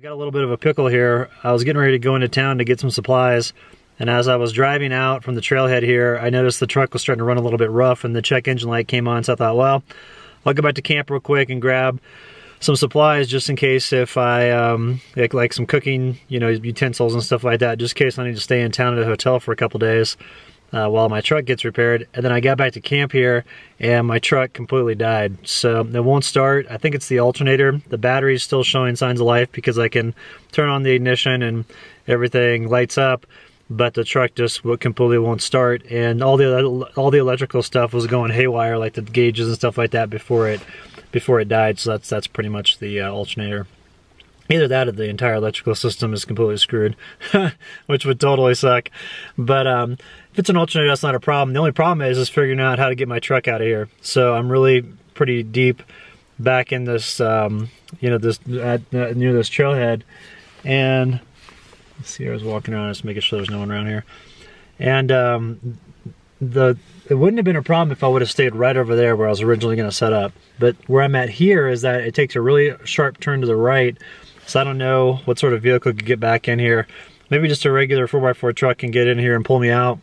got a little bit of a pickle here. I was getting ready to go into town to get some supplies, and as I was driving out from the trailhead here, I noticed the truck was starting to run a little bit rough and the check engine light came on, so I thought, well, I'll go back to camp real quick and grab some supplies just in case if I, like some cooking, you know, utensils and stuff like that, just in case I need to stay in town at a hotel for a couple days while my truck gets repaired. And then I got back to camp here and my truck completely died. So it won't start. I think it's the alternator. The battery's still showing signs of life because I can turn on the ignition and everything lights up, but the truck just completely won't start. And all the electrical stuff was going haywire, like the gauges and stuff like that before it died. So that's pretty much the alternator. Either that or the entire electrical system is completely screwed, which would totally suck. But if it's an alternator, that's not a problem. The only problem is figuring out how to get my truck out of here. So I'm really pretty deep back in this, you know, near this trailhead. And let's see, I was walking around, just making sure there's no one around here. And it wouldn't have been a problem if I would have stayed right over there where I was originally going to set up. But where I'm at here is that it takes a really sharp turn to the right. So I don't know what sort of vehicle could get back in here. Maybe just a regular 4x4 truck can get in here and pull me out.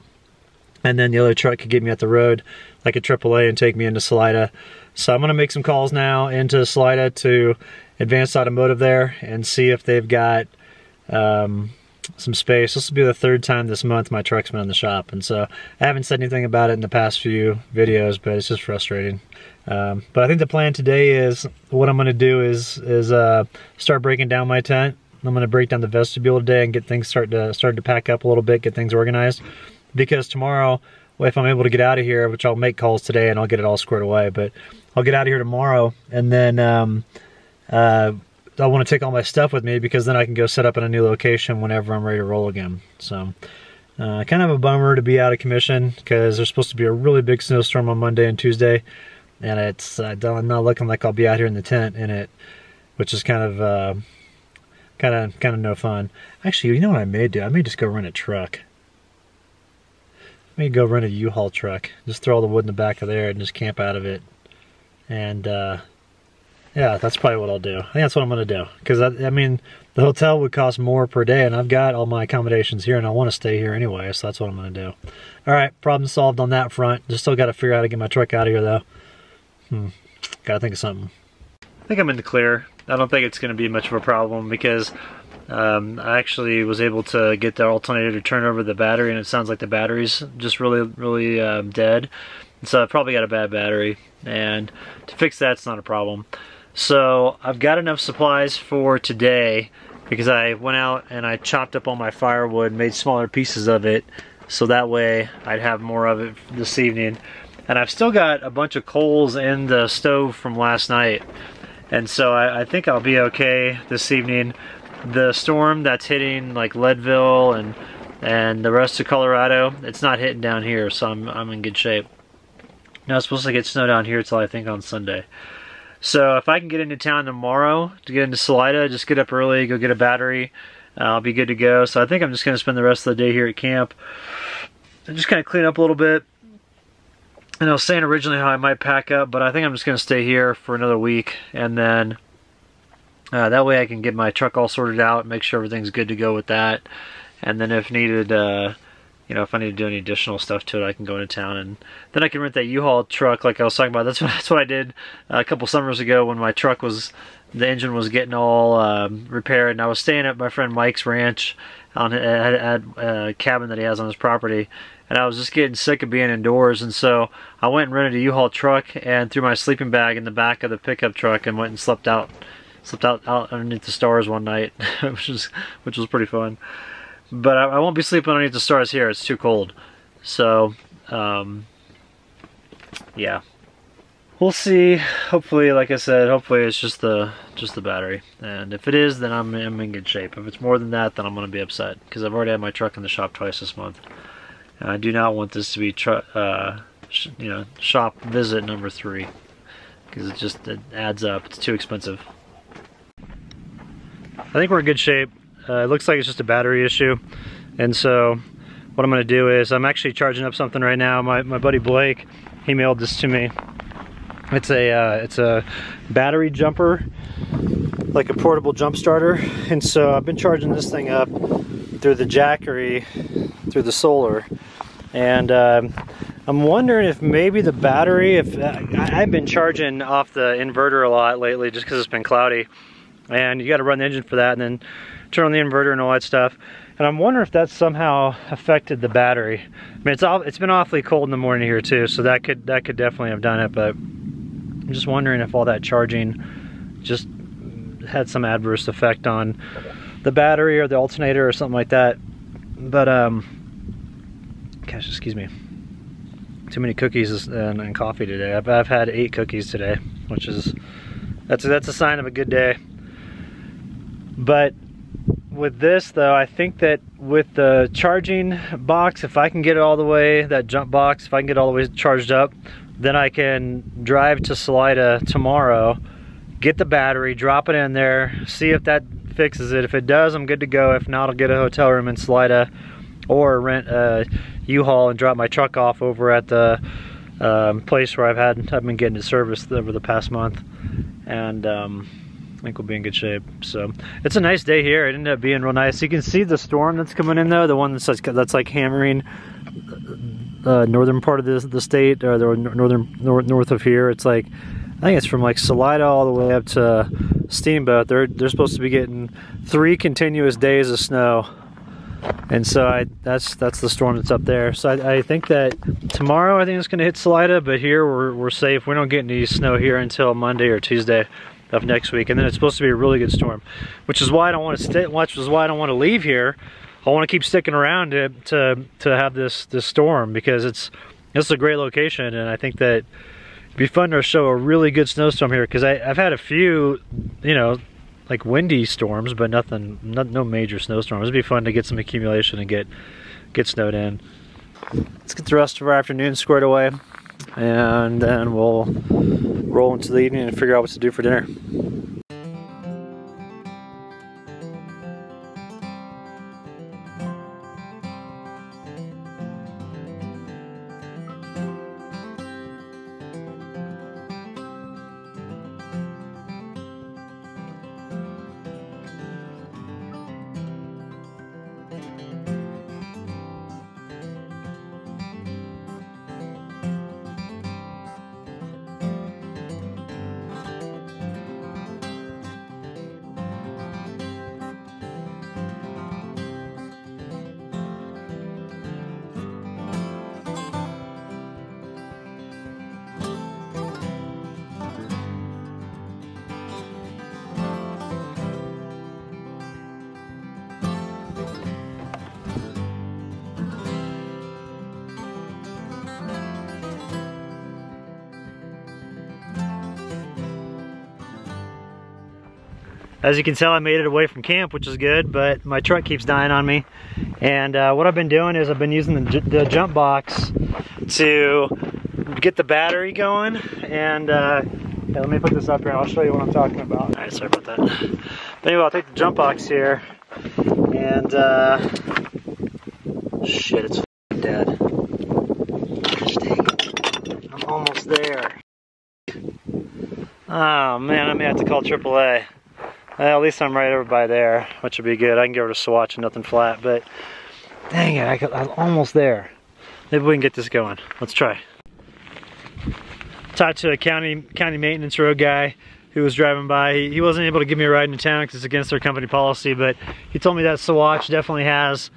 And then the other truck could get me at the road, like a AAA, and take me into Salida. So I'm gonna make some calls now into Salida to Advanced Automotive there and see if they've got some space. This will be the third time this month my truck's been in the shop. And so I haven't said anything about it in the past few videos, but it's just frustrating. But I think the plan today is, what I'm gonna do is start breaking down my tent. I'm gonna break down the vestibule today and get things start to pack up a little bit, get things organized. Because tomorrow, if I'm able to get out of here, which I'll make calls today and I'll get it all squared away, but I'll get out of here tomorrow, and then I want to take all my stuff with me because then I can go set up in a new location whenever I'm ready to roll again. So kind of a bummer to be out of commission because there's supposed to be a really big snowstorm on Monday and Tuesday, and it's not looking like I'll be out here in the tent in it, which is kind of no fun. Actually, you know what I may do? I may just go rent a truck. Maybe go rent a U-Haul truck. Just throw all the wood in the back of there and just camp out of it. And yeah, that's probably what I'll do. I think that's what I'm gonna do. Because I mean, the hotel would cost more per day, and I've got all my accommodations here, and I want to stay here anyway. So that's what I'm gonna do. All right, problem solved on that front. Just still got to figure out how to get my truck out of here, though. Gotta think of something. I think I'm in the clear. I don't think it's gonna be much of a problem because I actually was able to get the alternator to turn over the battery, and it sounds like the battery's just really dead. So I probably got a bad battery, and to fix that's not a problem. So I've got enough supplies for today because I went out and I chopped up all my firewood, made smaller pieces of it, so that way I'd have more of it this evening. And I've still got a bunch of coals in the stove from last night, and so I think I'll be okay this evening. The storm that's hitting like Leadville and the rest of Colorado, it's not hitting down here, so I'm in good shape. Now it's supposed to get snow down here till I think on Sunday. So if I can get into town tomorrow to get into Salida, just get up early, go get a battery, I'll be good to go. So I think I'm just going to spend the rest of the day here at camp and just kind of clean up a little bit. And I was saying originally how I might pack up, but I think I'm just going to stay here for another week, and then that way I can get my truck all sorted out, make sure everything's good to go with that. And then if needed, you know, if I need to do any additional stuff to it, I can go into town, and then I can rent that U-Haul truck like I was talking about. That's what I did a couple summers ago when my truck the engine was getting all repaired, and I was staying at my friend Mike's ranch at a cabin that he has on his property, and I was just getting sick of being indoors, and so I went and rented a U-Haul truck and threw my sleeping bag in the back of the pickup truck and went and slept out underneath the stars one night, which was pretty fun. But I won't be sleeping underneath the stars here. It's too cold. So yeah, we'll see. Hopefully, like I said, hopefully it's just the battery. And if it is, then I'm in good shape. If it's more than that, then I'm gonna be upset because I've already had my truck in the shop twice this month. And I do not want this to be you know, shop visit number 3 because it adds up. It's too expensive. I think we're in good shape. It looks like it's just a battery issue, and so what I'm going to do is I'm actually charging up something right now. My buddy Blake, he mailed this to me. It's a battery jumper. like a portable jump starter, and so I've been charging this thing up through the Jackery, through the solar, and I'm wondering if maybe the battery, if I've been charging off the inverter a lot lately just because it's been cloudy, and you got to run the engine for that and then turn on the inverter and all that stuff, and I'm wondering if that's somehow affected the battery. I mean, it's been awfully cold in the morning here too, so that could definitely have done it, but I'm just wondering if all that charging just had some adverse effect on the battery or the alternator or something like that. But gosh, excuse me, too many cookies and coffee today. I've had 8 cookies today, which is that's a sign of a good day. But with this though, I think that with the charging box, if I can get it all the way, that jump box, if I can get all the way charged up, then I can drive to Salida tomorrow, get the battery, drop it in there, see if that fixes it. If it does, I'm good to go. If not, I'll get a hotel room in Salida or rent a U-Haul and drop my truck off over at the place where I've been getting it serviced over the past month, and I think we'll be in good shape. So it's a nice day here. It ended up being real nice. You can see the storm that's coming in though, the one that's like hammering northern part of the state, or the north of here. It's like, I think it's from like Salida all the way up to Steamboat. They're supposed to be getting 3 continuous days of snow, and so that's the storm that's up there. So I think that tomorrow I think it's going to hit Salida, but here we're safe. We don't get any snow here until Monday or Tuesday of next week, and then it's supposed to be a really good storm, which is why I don't want to stay. Which is why I don't want to leave here. I want to keep sticking around to have this storm, because it's a great location, and I think that it'd be fun to show a really good snowstorm here, because I've had a few, you know, like windy storms, but no major snowstorms. It'd be fun to get some accumulation and get snowed in. Let's get the rest of our afternoon squared away, and then we'll roll into the evening and figure out what to do for dinner. As you can tell, I made it away from camp, which is good, but my truck keeps dying on me. And what I've been doing is I've been using the jump box to get the battery going. And yeah, let me put this up here and I'll show you what I'm talking about. All right, sorry about that. But anyway, I'll take the jump box here, and shit, it's dead. Gosh dang it. I'm almost there. Oh man, I may have to call AAA. Well, at least I'm right over by there, which would be good. I can get over to Swatch and nothing flat, but dang it, I'm almost there. Maybe we can get this going. Let's try. Talked to a county maintenance road guy who was driving by. He wasn't able to give me a ride into town because it's against their company policy, but he told me that Swatch definitely has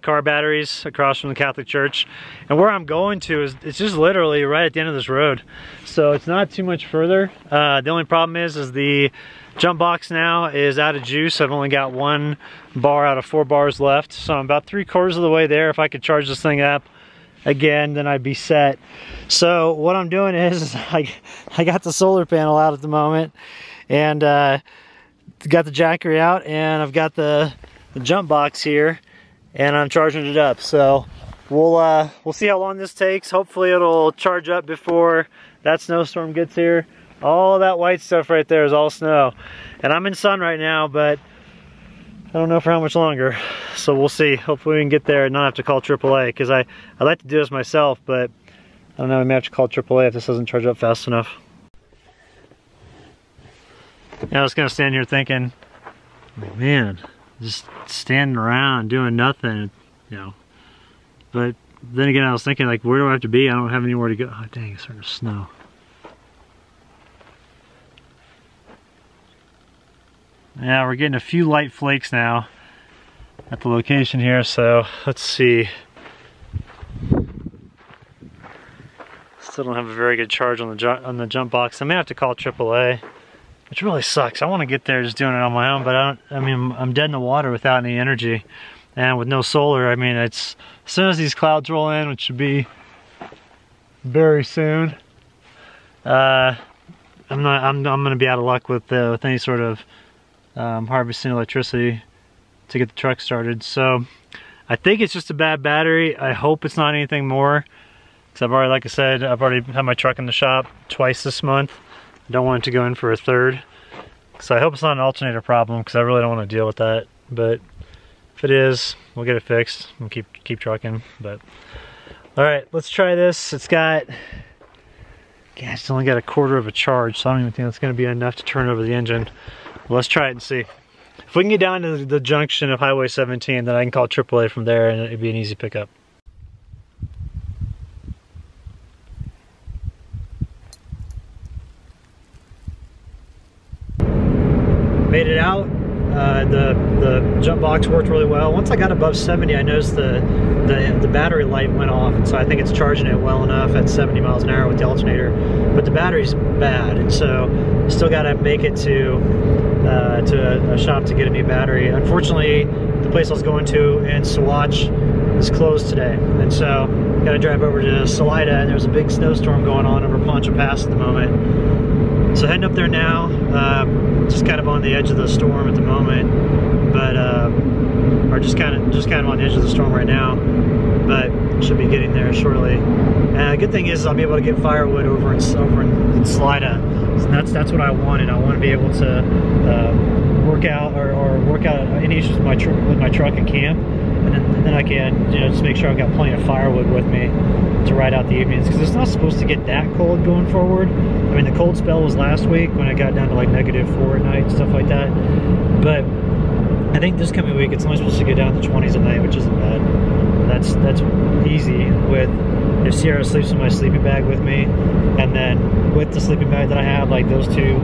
car batteries across from the Catholic Church. And where I'm going to is, it's just literally right at the end of this road. So it's not too much further. The only problem is the jump box now is out of juice. I've only got 1 bar out of 4 bars left. So I'm about 3/4 of the way there. If I could charge this thing up again, then I'd be set. So what I'm doing is I got the solar panel out at the moment, and got the Jackery out, and I've got the jump box here, and I'm charging it up. So we'll see how long this takes. Hopefully it'll charge up before that snowstorm gets here. All that white stuff right there is all snow, and I'm in sun right now, but I don't know for how much longer. So we'll see. Hopefully we can get there and not have to call AAA, because I'd like to do this myself, but I don't know, we may have to call AAA if this doesn't charge up fast enough. Yeah, I was kind of standing here thinking, man, just standing around doing nothing, you know. But then again, I was thinking, like, where do I have to be? I don't have anywhere to go. Oh, dang, it's starting to snow. Yeah, we're getting a few light flakes now at the location here, so let's see. Still don't have a very good charge on the jump box. I may have to call AAA, which really sucks. I want to get there just doing it on my own, but I'm dead in the water without any energy. And with no solar, I mean, it's as soon as these clouds roll in, which should be very soon, I'm gonna be out of luck with any sort of harvesting electricity to get the truck started. So I think it's just a bad battery. I hope it's not anything more, because I've already, like I said, I've already had my truck in the shop twice this month. I don't want it to go in for a third. So I hope it's not an alternator problem, because I really don't want to deal with that. But if it is, we'll get it fixed and keep trucking. But all right, let's try this. It's got, gosh, it's only got a quarter of a charge, so I don't even think that's going to be enough to turn over the engine. Well, let's try it and see. If we can get down to the junction of Highway 17, then I can call AAA from there, and it'd be an easy pickup. Made it out. The jump box worked really well. Once I got above 70, I noticed the battery light went off, and so I think it's charging it well enough at 70 miles an hour with the alternator. But the battery's bad, and so still got to make it to a shop to get a new battery. Unfortunately, the place I was going to in Saguache is closed today, and so got to drive over to Salida, and there's a big snowstorm going on over Poncha Pass at the moment. So heading up there now, just kind of on the edge of the storm at the moment, but or just kind of on the edge of the storm right now, but should be getting there shortly. And the good thing is I'll be able to get firewood over in Salida. So that's what I wanted. I want to be able to work out any issues with my truck and camp, and then I can, you know, just make sure I've got plenty of firewood with me to ride out the evenings, because it's not supposed to get that cold going forward. I mean, the cold spell was last week when it got down to like -4 at night and stuff like that, but I think this coming week it's only supposed to get down to the 20s at night, which isn't bad. That's easy with if Sierra sleeps in my sleeping bag with me, and then with the sleeping bag that I have, like those two,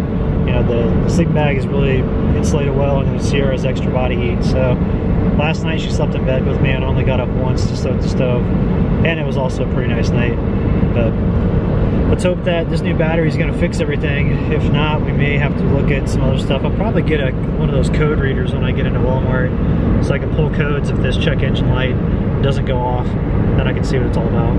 you know, the sleeping bag is really insulated well, and then Sierra's extra body heat. So last night she slept in bed with me, and I only got up once to stoke the stove, and it was also a pretty nice night. But let's hope that this new battery is going to fix everything. If not, we may have to look at some other stuff. I'll probably get one of those code readers when I get into Walmart, so I can pull codes if this check engine light doesn't go off, then I can see what it's all about.